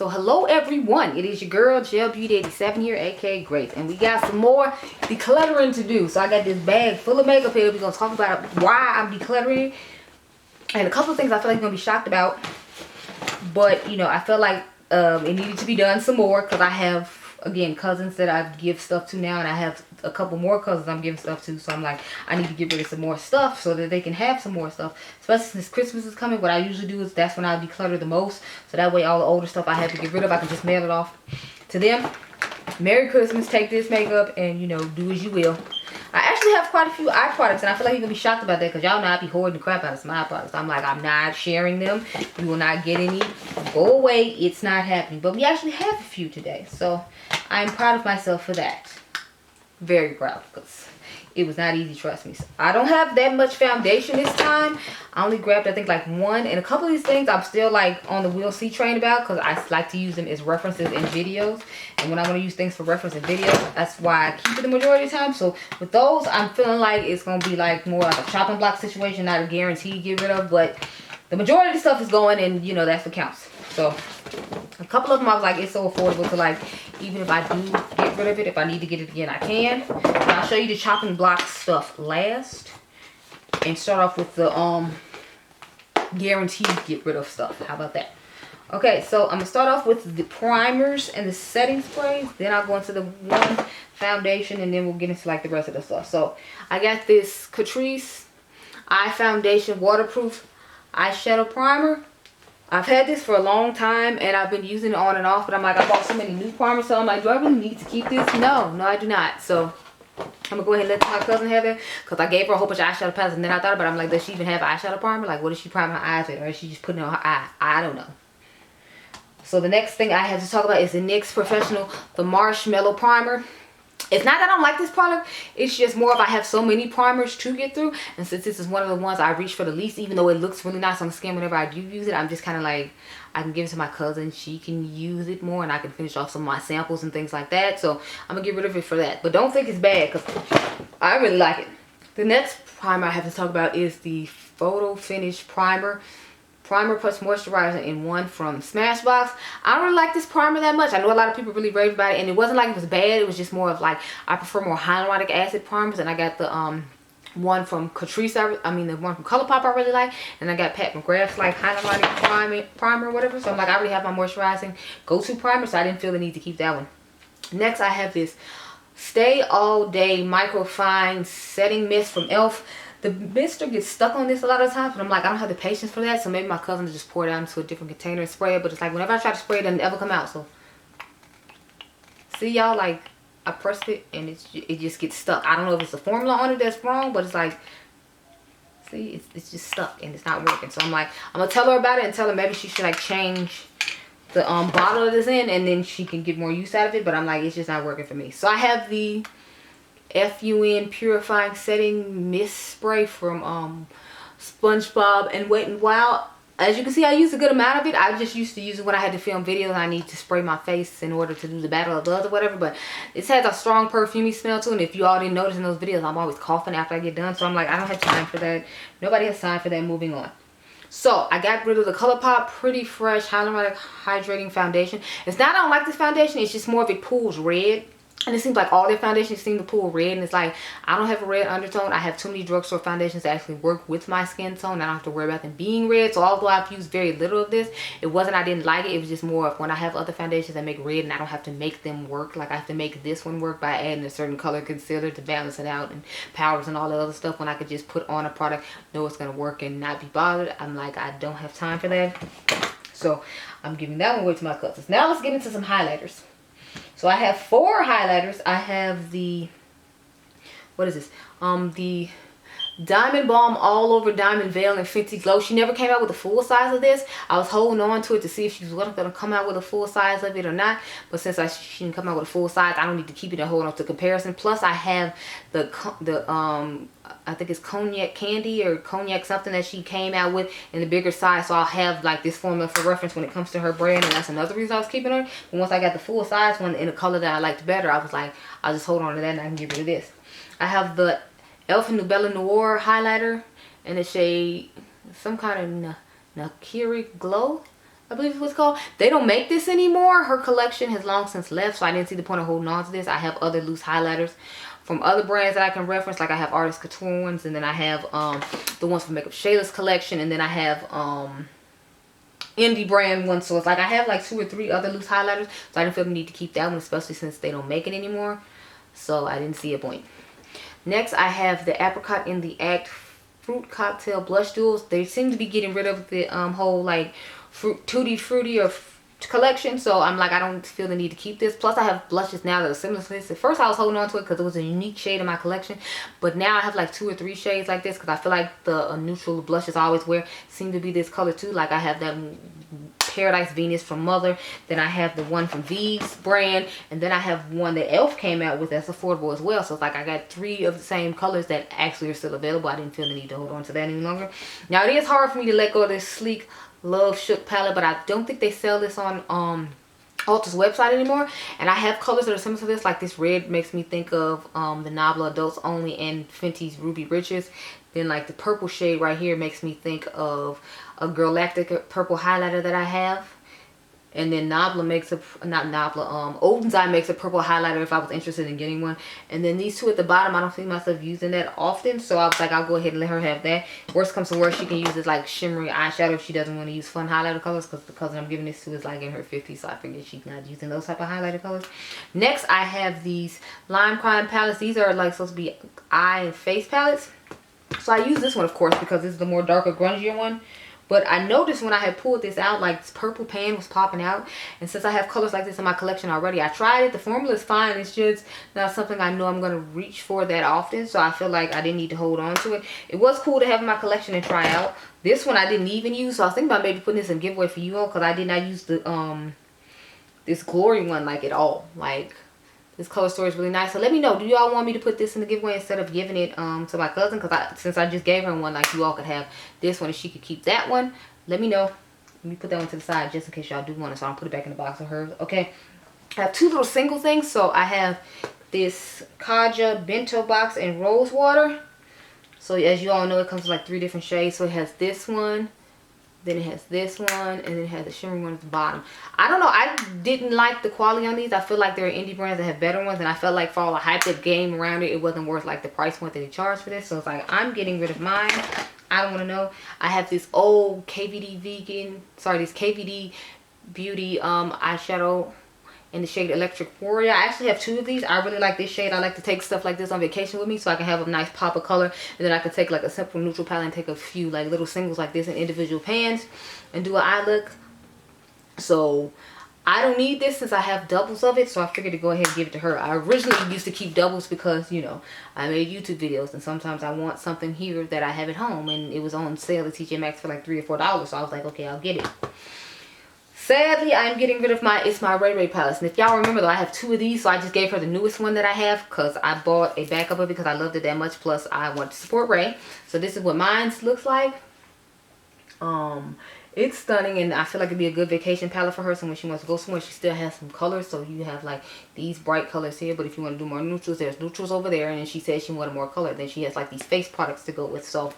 So hello everyone, it is your girl Gel Beauty 87 here, aka Grace, and we got some more decluttering to do. So I got this bag full of makeup here. We're gonna talk about why I'm decluttering and a couple of things I feel like you're gonna be shocked about, but you know, I feel like it needed to be done some more because I have, again, cousins that I give stuff to now, and I have a couple more cousins I'm giving stuff to, so I'm like, I need to get rid of some more stuff so that they can have some more stuff, especially since Christmas is coming. What I usually do is that's when I declutter the most, so that way all the older stuff I have to get rid of, I can just mail it off to them. Merry Christmas, take this makeup and, you know, do as you will. I actually have quite a few eye products, and I feel like you're gonna be shocked about that because y'all know I be hoarding the crap out of some eye products. I'm like, I'm not sharing them. You will not get any. Go away. It's not happening. But we actually have a few today, so I'm proud of myself for that. Very proud, because it was not easy, trust me. So I don't have that much foundation this time. I only grabbed, I think, like one, and a couple of these things I'm still like on the We'll See train about because I like to use them as references in videos, and when I want to use things for reference in videos, that's why I keep it the majority of the time. So with those, I'm feeling like it's gonna be like more like a chopping block situation, not a guarantee to get rid of, but the majority of the stuff is going, and you know, that's what counts. So a couple of them I was like, it's so affordable to, like, even if I do get rid of it, if I need to get it again, I can. But I'll show you the chopping block stuff last and start off with the guaranteed get rid of stuff. How about that? Okay, so I'm gonna start off with the primers and the setting sprays, then I'll go into the one foundation, and then we'll get into like the rest of the stuff. So I got this Catrice Eye Foundation Waterproof Eyeshadow Primer. I've had this for a long time and I've been using it on and off, but I'm like, I bought so many new primers, so I'm like, do I really need to keep this? No, I do not. So I'm gonna go ahead and let my cousin have it because I gave her a whole bunch of eyeshadow palettes, and then I thought about it, I'm like, does she even have eyeshadow primer? Like, what is she priming her eyes with, or is she just putting it on her eye? I don't know. So the next thing I have to talk about is the NYX Professional, the Marshmallow Primer. It's not that I don't like this product, it's just more of I have so many primers to get through, and since this is one of the ones I reach for the least, even though it looks really nice on the skin whenever I do use it, I'm just kind of like, I can give it to my cousin, she can use it more, and I can finish off some of my samples and things like that. So I'm gonna get rid of it for that, but don't think it's bad because I really like it. The next primer I have to talk about is the Photo Finish Primer plus moisturizer in one from Smashbox. I don't really like this primer that much. I know a lot of people really raved about it, and it wasn't like it was bad. It was just more of like, I prefer more hyaluronic acid primers, and I got the one from Catrice, I mean the one from ColourPop I really like, and I got Pat McGrath's like hyaluronic primer or whatever. So I'm like, I already have my moisturizing go-to primer, so I didn't feel the need to keep that one. Next I have this Stay All Day Microfine Setting Mist from e.l.f. The mister gets stuck on this a lot of times, but I'm like, I don't have the patience for that, so maybe my cousin will just pour it out into a different container and spray it. But it's like, whenever I try to spray it, it doesn't ever come out. So see, y'all, like, I pressed it and it just gets stuck. I don't know if it's the formula on it that's wrong, but it's like, see, it's just stuck and it's not working. So I'm like, I'm gonna tell her about it and tell her maybe she should like change the bottle it is in, and then she can get more use out of it. But I'm like, it's just not working for me. So I have the FUN Purifying Setting Mist Spray from SpongeBob and Wet n Wild. As you can see, I used a good amount of it. I just used to use it when I had to film videos and I need to spray my face in order to do the Battle of Love or whatever. But it has a strong perfumey smell to it, and if you all didn't notice in those videos, I'm always coughing after I get done. So I'm like, I don't have time for that. Nobody has time for that. Moving on. So I got rid of the ColourPop Pretty Fresh Hyaluronic Hydrating Foundation. It's not I don't like this foundation, it's just more of it pulls red. And it seems like all their foundations seem to pull red, and it's like, I don't have a red undertone. I have too many drugstore foundations that actually work with my skin tone. I don't have to worry about them being red. So although I've used very little of this, it wasn't I didn't like it. It was just more of when I have other foundations that make red and I don't have to make them work. Like I have to make this one work by adding a certain color concealer to balance it out, and powders and all the other stuff, when I could just put on a product, know it's going to work and not be bothered. I'm like, I don't have time for that. So I'm giving that one away to my cousins. Now let's get into some highlighters. So I have 4 highlighters. I have the, what is this? The Diamond Balm All Over Diamond Veil in Fenty Glow. She never came out with a full size of this. I was holding on to it to see if she was going to come out with a full size of it or not. But since she didn't come out with a full size, I don't need to keep it and hold on to comparison. Plus I have the I think it's Cognac Candy or Cognac something that she came out with in the bigger size. So I'll have like this formula for reference when it comes to her brand. And that's another reason I was keeping her. But once I got the full size one in a color that I liked better, I was like, I'll just hold on to that and I can get rid of this. I have the e.l.f. Nubella Noir highlighter in the shade some kind of Nakiri Glow. I believe is what's called. They don't make this anymore. Her collection has long since left, so I didn't see the point of holding on to this. I have other loose highlighters from other brands that I can reference. Like I have Artist Couture ones, and then I have the ones from Makeup Shayla's collection, and then I have indie brand ones. So it's like I have like 2 or 3 other loose highlighters, so I didn't feel the need to keep that one, especially since they don't make it anymore. So I didn't see a point. Next, I have the Apricot in the Act Fruit Cocktail Blush Duos. They seem to be getting rid of the whole like Tutti Frutti or collection, so I'm like, I don't feel the need to keep this. Plus I have blushes now that are similar to this. At first I was holding on to it because it was a unique shade in my collection, but now I have like 2 or 3 shades like this because I feel like the neutral blushes I always wear seem to be this color too. Like I have that Paradise Venus from Mother, then I have the one from V's brand, and then I have one that Elf came out with that's affordable as well. So it's like I got 3 of the same colors that actually are still available. I didn't feel the need to hold on to that any longer. Now it is hard for me to let go of this sleek Love Shook palette, but I don't think they sell this on Ulta's website anymore. And I have colors that are similar to this. Like this red makes me think of the Nabla Adults Only and Fenty's Ruby Riches. Then like the purple shade right here makes me think of a Galactic purple highlighter that I have. And then Nabla makes a, not Nabla, Oden's Eye makes a purple highlighter if I was interested in getting one. And then these 2 at the bottom, I don't see myself using that often. So I was like, I'll go ahead and let her have that. Worst comes to worst, she can use this like shimmery eyeshadow if she doesn't want to use fun highlighter colors. Because the cousin I'm giving this to is like in her 50s. So I figured she's not using those type of highlighter colors. Next, I have these Lime Crime palettes. These are like supposed to be eye and face palettes. So I use this one, of course, because this is the more darker, grungier one. But I noticed when I had pulled this out, like this purple pan was popping out. And since I have colors like this in my collection already, I tried it. The formula is fine. It's just not something I know I'm going to reach for that often. So I feel like I didn't need to hold on to it. It was cool to have in my collection and try out. This one I didn't even use. So I was thinking about maybe putting this in giveaway for you all. Because I did not use the this Glory one like at all. Like this color story is really nice. So let me know, do y'all want me to put this in the giveaway instead of giving it to my cousin? Because since I just gave her one, like you all could have this one and she could keep that one. Let me know. Let me put that one to the side just in case y'all do want it, so I don't put it back in the box of hers. Okay. I have 2 little single things. So I have this Kaja Bento box in Rose Water. So as you all know, it comes with like 3 different shades. So it has this one, then it has this one, and then it has the shimmery one at the bottom. I don't know. I didn't like the quality on these. I feel like there are indie brands that have better ones, and I felt like for all the hype that game around it, it wasn't worth like the price point that they charged for this. So it's like, I'm getting rid of mine. I don't want to know. I have this old KVD Beauty eyeshadow in the shade Electric Warrior. I actually have 2 of these. I really like this shade. I like to take stuff like this on vacation with me so I can have a nice pop of color. And then I can take like a simple neutral palette and take a few like little singles like this in individual pans and do an eye look. So I don't need this since I have doubles of it. So I figured to go ahead and give it to her. I originally used to keep doubles because, you know, I made YouTube videos and sometimes I want something here that I have at home. And it was on sale at TJ Maxx for like $3 or $4. So I was like, okay, I'll get it. Sadly, I'm getting rid of my Ray Ray palettes. And if y'all remember though, I have 2 of these. So I just gave her the newest one that I have because I bought a backup of it because I loved it that much. Plus, I want to support Ray. So this is what mine looks like. It's stunning and I feel like it'd be a good vacation palette for her. So when she wants to go somewhere, she still has some colors. So you have like these bright colors here. But if you want to do more neutrals, there's neutrals over there. And then she said she wanted more color. Then she has like these face products to go with. So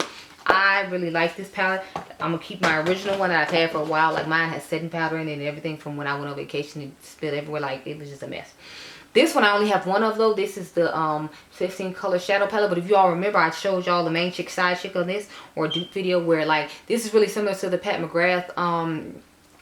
I really like this palette. I'm going to keep my original one that I've had for a while. Like mine has setting powder in it and everything from when I went on vacation. It spilled everywhere. Like it was just a mess. This one I only have 1 of though. This is the 15 color shadow palette. But if you all remember, I showed y'all the main chick side chick on this or dupe video where like this is really similar to the Pat McGrath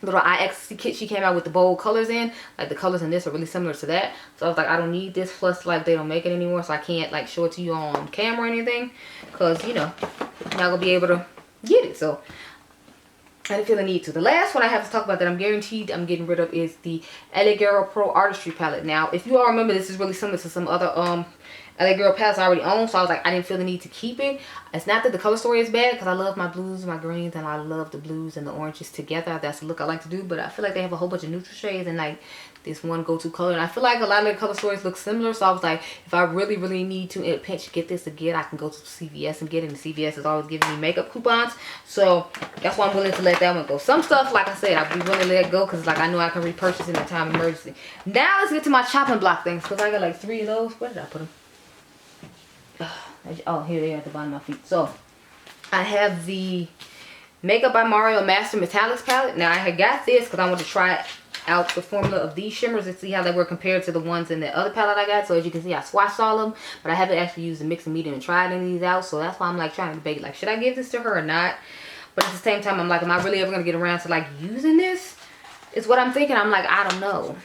little eye ecstasy kit she came out with the bold colors in. Like the colors in this are really similar to that. So I was like, I don't need this. Plus like they don't make it anymore, so I can't like show it to you on camera or anything because, you know, you're not gonna be able to get it. So I didn't feel the need to. The last one I have to talk about that I'm guaranteed I'm getting rid of is the Aligarh Pro Artistry palette. Now, if you all remember, this is really similar to some other Aligarh palettes I already own. So I was like, I didn't feel the need to keep it. It's not that the color story is bad because I love my blues and my greens and I love the blues and the oranges together. That's the look I like to do. But I feel like they have a whole bunch of neutral shades and like this one go-to color. And I feel like a lot of the color stories look similar. So I was like, if I really, really need to in a pinch get this again, I can go to CVS and get it. And CVS is always giving me makeup coupons. So that's why I'm willing to let that one go. Some stuff, like I said, I'll be willing to let it go because like I know I can repurchase in a time of emergency. Now let's get to my chopping block things because I got like 3 of those. Where did I put them? Oh, here they are at the bottom of my feet. So I have the Makeup by Mario Master Metallics palette. Now I had got this because I wanted to try out the formula of these shimmers and see how they were compared to the ones in the other palette I got. So as you can see, I swatched all of them, but I haven't actually used the mixing medium and tried any of these out. So that's why I'm like trying to debate, like, should I give this to her or not? But at the same time, I'm like, am I really ever gonna get around to like using this? Is what I'm thinking. I'm like, I don't know.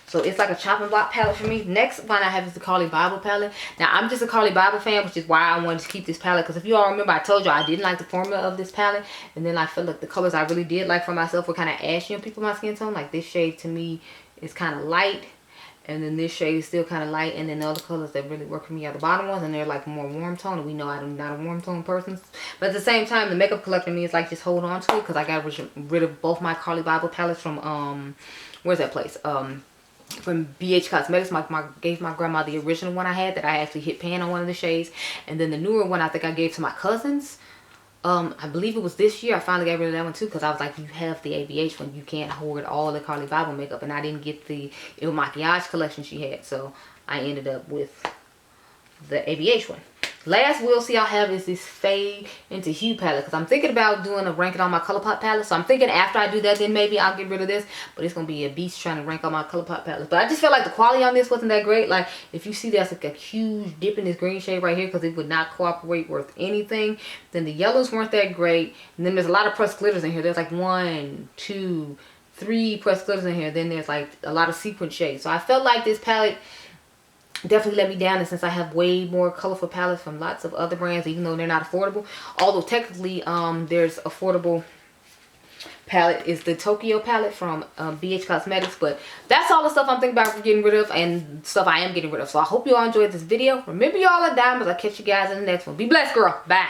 So it's like a chopping block palette for me. Next one I have is the Cauli Bible palette. Now I'm just a Cauli Bible fan, which is why I wanted to keep this palette. Because if you all remember, I told you I didn't like the formula of this palette. And then I felt like the colors I really did like for myself were kind of ashy on people my skin tone. Like this shade to me is kind of light. And then this shade is still kind of light. And then the other colors that really work for me are the bottom ones. And they're like more warm tone. And we know I'm not a warm tone person. But at the same time, the makeup collector in me is like, just hold on to it. Because I got rid of both my Cauli Bible palettes from, where's that place? From BH Cosmetics. Gave my grandma the original one I had that I actually hit pan on one of the shades. And then the newer one I think I gave to my cousins. I believe it was this year. I finally got rid of that one too because I was like, you have the ABH one. You can't hoard all the Cauli Bible makeup. And I didn't get the Il Maquillage collection she had. So I ended up with the ABH one. Last we'll see I'll have is this Fade into Hue palette. Because I'm thinking about doing a ranking on my ColourPop palette. So I'm thinking after I do that, then maybe I'll get rid of this. But it's going to be a beast trying to rank on my ColourPop palette. But I just felt like the quality on this wasn't that great. Like, if you see that's like a huge dip in this green shade right here. Because it would not cooperate worth anything. Then the yellows weren't that great. And then there's a lot of pressed glitters in here. There's like 1, 2, 3 pressed glitters in here. Then there's like a lot of sequin shades. So I felt like this palette definitely let me down. And since I have way more colorful palettes from lots of other brands, even though they're not affordable, although technically there's affordable palette is the Tokyo palette from BH Cosmetics. But that's all the stuff I'm thinking about getting rid of and stuff I am getting rid of. So I hope you all enjoyed this video. Remember, you all are diamonds. I'll catch you guys in the next one. Be blessed, girl. Bye.